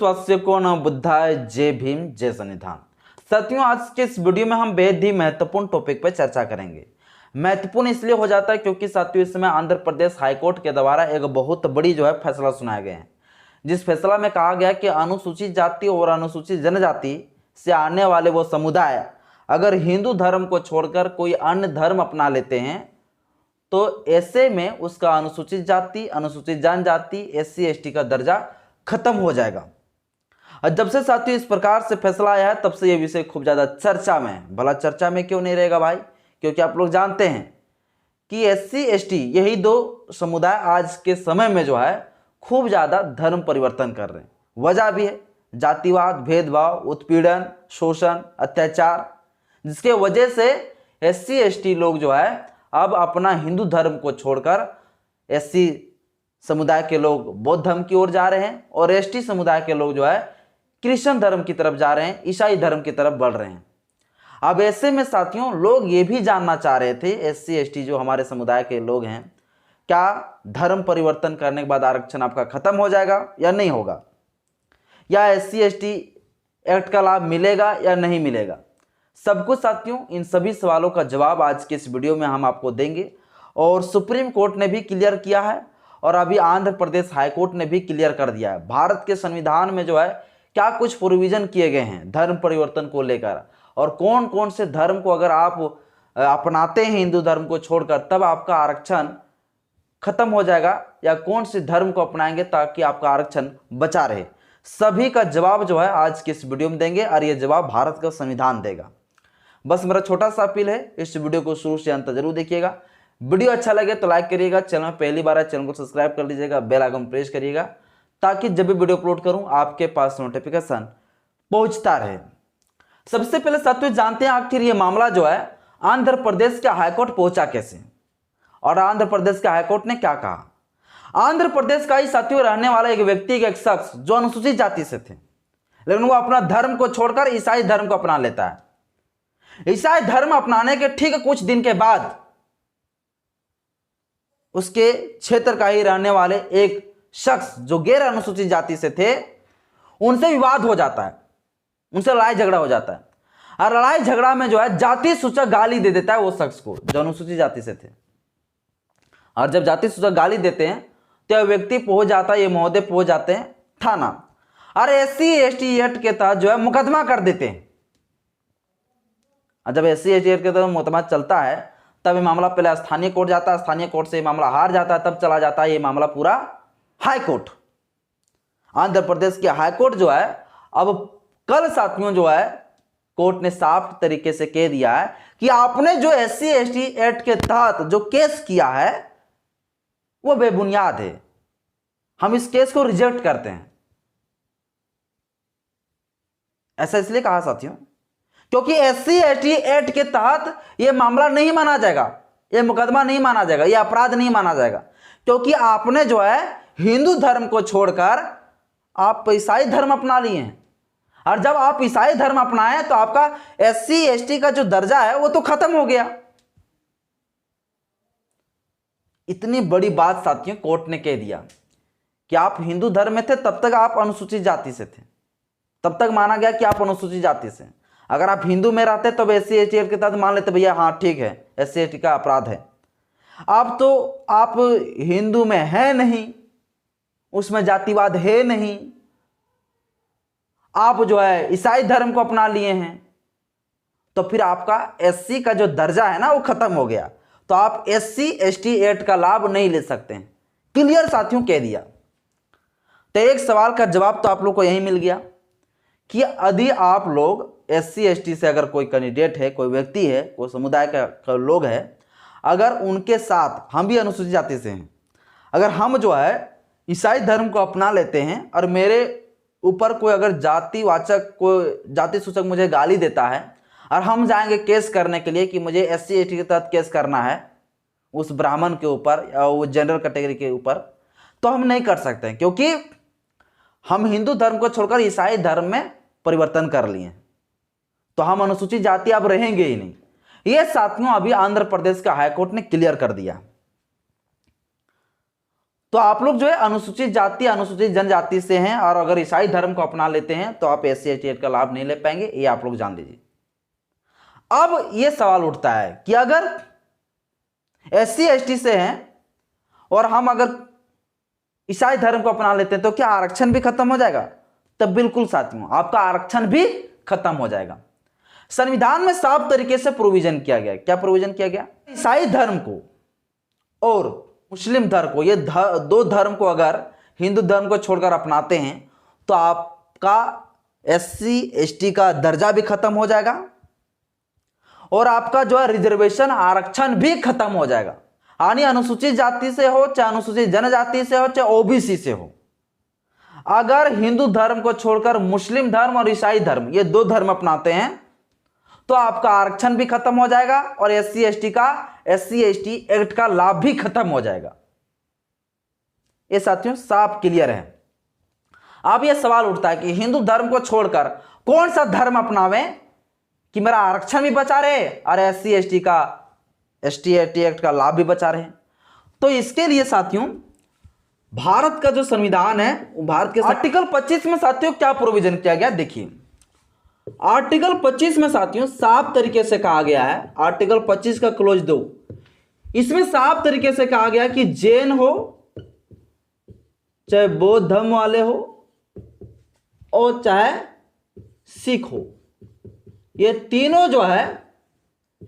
देशवासियों को नमो बुद्धाय, जय भीम, जय संविधान। साथियों, आज के इस वीडियो में हम बेहद ही महत्वपूर्ण टॉपिक पर चर्चा करेंगे। महत्वपूर्ण इसलिए हो जाता है क्योंकि साथियों इस समय आंध्र प्रदेश हाईकोर्ट के द्वारा एक बहुत बड़ी फैसला सुनाया गया है, जिस फैसला में कहा गया कि अनुसूचित जाति और अनुसूचित जनजाति से आने वाले वो समुदाय अगर हिंदू धर्म को छोड़कर कोई अन्य धर्म अपना लेते हैं तो ऐसे में उसका अनुसूचित जाति, अनुसूचित जनजाति, SC ST का दर्जा खत्म हो जाएगा। और जब से साथियों इस प्रकार से फैसला आया है तब से ये विषय खूब ज्यादा चर्चा में है। भला चर्चा में क्यों नहीं रहेगा भाई? क्योंकि आप लोग जानते हैं कि SC ST यही दो समुदाय आज के समय में खूब ज्यादा धर्म परिवर्तन कर रहे हैं। वजह भी है जातिवाद, भेदभाव, उत्पीड़न, शोषण, अत्याचार, जिसके वजह से SC ST लोग अब अपना हिंदू धर्म को छोड़कर SC समुदाय के लोग बौद्ध धर्म की ओर जा रहे हैं और ST समुदाय के लोग क्रिश्चियन धर्म की तरफ जा रहे हैं, ईसाई धर्म की तरफ बढ़ रहे हैं। अब ऐसे में साथियों लोग ये भी जानना चाह रहे थे, SC ST जो हमारे समुदाय के लोग हैं, क्या धर्म परिवर्तन करने के बाद आरक्षण आपका खत्म हो जाएगा या नहीं होगा, या SC ST एक्ट का लाभ मिलेगा या नहीं मिलेगा? सब कुछ साथियों इन सभी सवालों का जवाब आज के इस वीडियो में हम आपको देंगे। और सुप्रीम कोर्ट ने भी क्लियर किया है और अभी आंध्र प्रदेश हाईकोर्ट ने भी क्लियर कर दिया है। भारत के संविधान में क्या कुछ प्रोविजन किए गए हैं धर्म परिवर्तन को लेकर, और कौन कौन से धर्म को अगर आप अपनाते हैं हिंदू धर्म को छोड़कर तब आपका आरक्षण खत्म हो जाएगा, या कौन से धर्म को अपनाएंगे ताकि आपका आरक्षण बचा रहे। सभी का जवाब आज के इस वीडियो में देंगे और यह जवाब भारत का संविधान देगा। बस मेरा छोटा सा अपील है, इस वीडियो को शुरू से अंत जरूर देखिएगा। वीडियो अच्छा लगे तो लाइक करिएगा, चैनल में पहली बार है चैनल को सब्सक्राइब कर लीजिएगा, बेल आइकन प्रेस करिएगा ताकि जब भी वीडियो अपलोड करूं आपके पास नोटिफिकेशन पहुंचता रहे। सबसे पहले साथियों जानते हैं आखिर ये मामला आंध्र प्रदेश के हाईकोर्ट पहुंचा कैसे, और आंध्र प्रदेश के हाईकोर्ट ने क्या कहा। आंध्र प्रदेश का ही साथियों रहने वाला एक व्यक्ति, एक शख्स जो अनुसूचित जाति से थे, लेकिन वो अपना धर्म को छोड़कर ईसाई धर्म को अपना लेता है। ईसाई धर्म अपनाने के ठीक कुछ दिन के बाद उसके क्षेत्र का ही रहने वाले एक शख्स जो गैर अनुसूचित जाति से थे उनसे विवाद हो जाता है, उनसे लड़ाई झगड़ा हो जाता है। और लड़ाई झगड़ा में जाति सूचक गाली दे देता है वो शख्स को जो अनुसूचित जाति से थे। और जब जाति सूचक गाली देते हैं तो यह व्यक्ति पहुंच जाता है, ये महोदय पहुंच जाते हैं थाना, और SC ST एक्ट के तहत मुकदमा कर देते हैं। और जब SC ST एक्ट के तहत मुकदमा चलता है तब ये मामला पहले स्थानीय कोर्ट जाता है, स्थानीय कोर्ट से ये मामला हार जाता है, तब चला जाता है ये मामला पूरा हाई कोर्ट। आंध्र प्रदेश के हाई कोर्ट अब कल साथियों कोर्ट ने साफ तरीके से कह दिया है कि आपने जो SC ST एक्ट के तहत जो केस किया है वो बेबुनियाद है, हम इस केस को रिजेक्ट करते हैं। ऐसा इसलिए कहा साथियों क्योंकि SC ST एक्ट के तहत यह मामला नहीं माना जाएगा, यह मुकदमा नहीं माना जाएगा, यह अपराध नहीं माना जाएगा, क्योंकि आपने हिंदू धर्म को छोड़कर आप ईसाई धर्म अपना लिए हैं। और जब आप ईसाई धर्म अपनाए तो आपका SC ST का जो दर्जा है वो तो खत्म हो गया। इतनी बड़ी बात साथियों कोर्ट ने कह दिया कि आप हिंदू धर्म में थे तब तक आप अनुसूचित जाति से थे, तब तक माना गया कि आप अनुसूचित जाति से। अगर आप हिंदू में रहते तब SC ST के तहत मान लेते भैया हाँ ठीक है SC ST का अपराध है। अब तो आप हिंदू में है नहीं, उसमें जातिवाद है नहीं, आप ईसाई धर्म को अपना लिए हैं, तो फिर आपका SC का जो दर्जा है ना वो खत्म हो गया, तो आप SC ST एक्ट का लाभ नहीं ले सकते हैं। क्लियर साथियों कह दिया। तो एक सवाल का जवाब तो आप लोग को यही मिल गया कि यदि आप लोग SC ST से अगर कोई कैंडिडेट है, कोई व्यक्ति है, कोई समुदाय का लोग है, अगर उनके साथ हम भी अनुसूचित जाति से हैं, अगर हम ईसाई धर्म को अपना लेते हैं और मेरे ऊपर कोई अगर जातिवाचक, कोई जाति सूचक मुझे गाली देता है और हम जाएंगे केस करने के लिए कि मुझे SC ST के तहत केस करना है उस ब्राह्मण के ऊपर या वो जनरल कैटेगरी के ऊपर, तो हम नहीं कर सकते हैं क्योंकि हम हिंदू धर्म को छोड़कर ईसाई धर्म में परिवर्तन कर लिए, तो हम अनुसूचित जाति अब रहेंगे ही नहीं। यह साथियों अभी आंध्र प्रदेश का हाईकोर्ट ने क्लियर कर दिया। तो आप लोग जो है अनुसूचित जाति अनुसूचित जनजाति से हैं और अगर ईसाई धर्म को अपना लेते हैं तो आप SC ST का लाभ नहीं ले पाएंगे, ये आप लोग जान लीजिए। अब ये सवाल उठता है कि अगर SC ST से हैं और हम अगर ईसाई धर्म को अपना लेते हैं तो क्या आरक्षण भी खत्म हो जाएगा? तब बिल्कुल साथियों, आपका आरक्षण भी खत्म हो जाएगा। संविधान में साफ तरीके से प्रोविजन किया गया। क्या प्रोविजन किया गया? ईसाई धर्म को और मुस्लिम धर्म को, ये दो धर्म को अगर हिंदू धर्म को छोड़कर अपनाते हैं तो आपका SC ST का दर्जा भी खत्म हो जाएगा और आपका जो है रिजर्वेशन आरक्षण भी खत्म हो जाएगा। यानी अनुसूचित जाति से हो, चाहे अनुसूचित जनजाति से हो, चाहे OBC से हो, अगर हिंदू धर्म को छोड़कर मुस्लिम धर्म और ईसाई धर्म, ये दो धर्म अपनाते हैं तो आपका आरक्षण भी खत्म हो जाएगा और SC ST एक्ट का लाभ भी खत्म हो जाएगा। ये साथियों साफ क्लियर है। अब यह सवाल उठता है कि हिंदू धर्म को छोड़कर कौन सा धर्म अपनावें कि मेरा आरक्षण भी बचा रहे और SC ST एक्ट का लाभ भी बचा रहे। तो इसके लिए साथियों भारत का जो संविधान है, भारत के आर्टिकल 25 में साथियों क्या प्रोविजन किया गया, देखिए आर्टिकल 25 में साथियों साफ तरीके से कहा गया है, आर्टिकल 25 का क्लोज 2, इसमें साफ तरीके से कहा गया कि जैन हो, चाहे बौद्ध धर्म वाले हो और चाहे सिख हो, ये तीनों जो है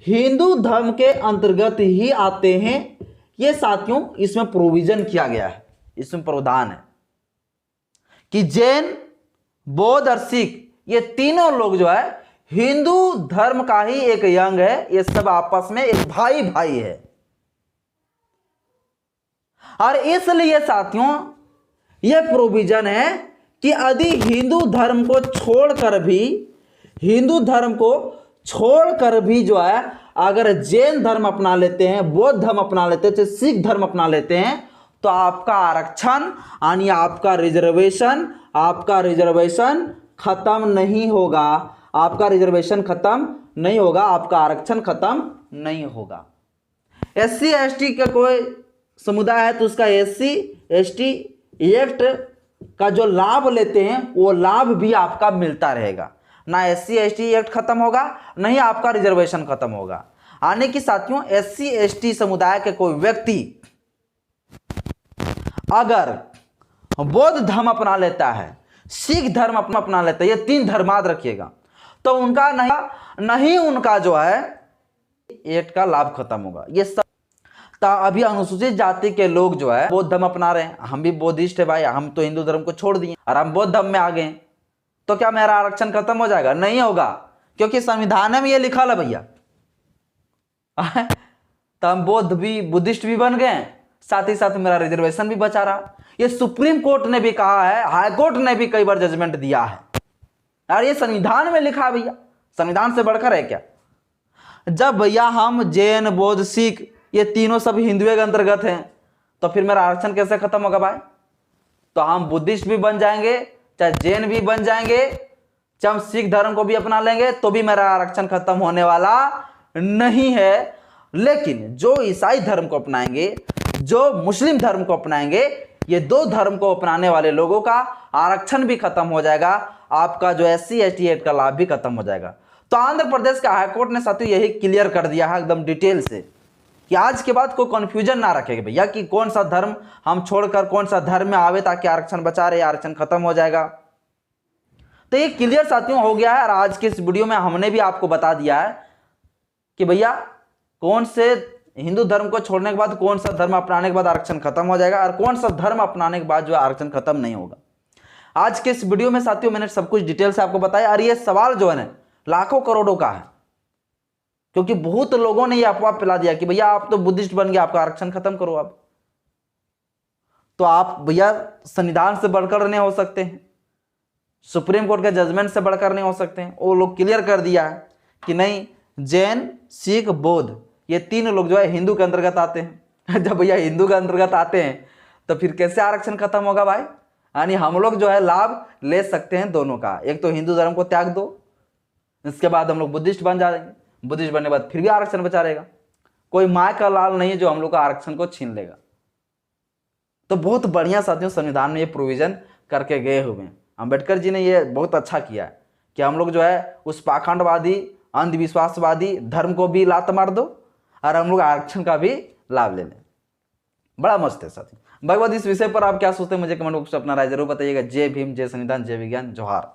हिंदू धर्म के अंतर्गत ही आते हैं। ये साथियों इसमें प्रोविजन किया गया है, इसमें प्रावधान है कि जैन, बौद्ध और सिख ये तीनों लोग जो है हिंदू धर्म का ही एक अंग है, ये सब आपस में एक भाई भाई है। और इसलिए साथियों यह प्रोविजन है कि यदि हिंदू धर्म को छोड़कर भी जो है अगर जैन धर्म अपना लेते हैं, बौद्ध धर्म अपना लेते हैं, सिख धर्म अपना लेते हैं तो आपका आरक्षण यानी आपका रिजर्वेशन खत्म नहीं होगा, आपका रिजर्वेशन खत्म नहीं होगा, आपका आरक्षण खत्म नहीं होगा। SC ST का कोई समुदाय है तो उसका SC ST एक्ट का जो लाभ लेते हैं वो लाभ भी आपका मिलता रहेगा, ना SC ST एक्ट खत्म होगा, नहीं आपका रिजर्वेशन खत्म होगा। आने की साथियों SC ST समुदाय के कोई व्यक्ति अगर बौद्ध धर्म अपना लेता है, सिख धर्म अपना लेता है, ये तीन धर्म याद रखिएगा, तो उनका नहीं उनका जो है एक्ट का लाभ खत्म होगा। ये सब अभी अनुसूचित जाति के लोग जो है बौद्ध धर्म अपना रहे हैं, हम भी बौद्धिस्ट है भाई, हम तो हिंदू धर्म को छोड़ दिए और हम बौद्ध धर्म में आ गए, तो क्या मेरा आरक्षण खत्म हो जाएगा? नहीं होगा, क्योंकि संविधान में ये लिखा है भैया। तो हम बुद्धिस्ट भी बन गए, साथ ही साथ मेरा रिजर्वेशन भी बचा रहा। ये सुप्रीम कोर्ट ने भी कहा है, हाई कोर्ट ने भी कई बार जजमेंट दिया है और ये संविधान में लिखा है भैया, संविधान से बढ़कर है क्या? जब भैया हम जैन, बौद्ध, सिख ये तीनों सब हिंदुओं के अंतर्गत हैं तो फिर मेरा आरक्षण कैसे खत्म होगा भाई? तो हम बुद्धिस्ट भी बन जाएंगे, चाहे जैन भी बन जाएंगे, चाहे हम सिख धर्म को भी अपना लेंगे तो भी मेरा आरक्षण खत्म होने वाला नहीं है। लेकिन जो ईसाई धर्म को अपनाएंगे, जो मुस्लिम धर्म को अपनाएंगे, ये दो धर्म को अपनाने वाले लोगों का आरक्षण भी खत्म हो जाएगा, आपका जो SC ST एक्ट का लाभ भी खत्म हो जाएगा। तो आंध्र प्रदेश का हाईकोर्ट ने साथियों यही क्लियर कर दिया है एकदम डिटेल से कि आज के बाद कोई कंफ्यूजन ना रखेगा भैया कि कौन सा धर्म हम छोड़कर कौन सा धर्म में आवे ताकि आरक्षण बचा रहे, आरक्षण खत्म हो जाएगा। तो ये क्लियर साथियों हो गया है और आज के इस वीडियो में हमने भी आपको बता दिया है कि भैया कौन से हिंदू धर्म को छोड़ने के बाद कौन सा धर्म अपनाने के बाद आरक्षण खत्म हो जाएगा और कौन सा धर्म अपनाने के बाद जो आरक्षण खत्म नहीं होगा। आज के इस वीडियो में साथियों मैंने सब कुछ डिटेल से आपको बताया और ये सवाल जो है ना लाखों करोड़ों का है, क्योंकि बहुत लोगों ने ये अफवाह फैला दिया कि भैया आप तो बुद्धिस्ट बन गए, आपका आरक्षण खत्म करो। अब तो आप भैया संविधान से बढ़कर नहीं हो सकते हैं, सुप्रीम कोर्ट के जजमेंट से बढ़कर नहीं हो सकते हैं। वो लोग क्लियर कर दिया है कि नहीं, जैन, सिख, बौद्ध ये तीन लोग जो है हिंदू के अंतर्गत आते हैं। जब भैया हिंदू के अंतर्गत आते हैं तो फिर कैसे आरक्षण खत्म होगा भाई? यानी हम लोग जो है लाभ ले सकते हैं दोनों का। एक तो हिंदू धर्म को त्याग दो, इसके बाद हम लोग बुद्धिस्ट बन जाएंगे, बुद्धिस्ट बनने के बाद फिर भी आरक्षण बचा रहेगा। कोई माय का लाल नहीं है जो हम लोग का आरक्षण को छीन लेगा। तो बहुत बढ़िया साथियों संविधान में ये प्रोविजन करके गए हुए हैं। अंबेडकर जी ने ये बहुत अच्छा किया है कि हम लोग जो है उस पाखंडवादी अंधविश्वासवादी धर्म को भी लात मार दो और हम लोग आरक्षण का भी लाभ ले लें। बड़ा मस्त है साथियों। बाकी इस विषय पर आप क्या सोचते हैं मुझे कमेंट बॉक्स में अपना राय जरूर बताइएगा। जय भीम, जय संविधान, जय विज्ञान, जोहार।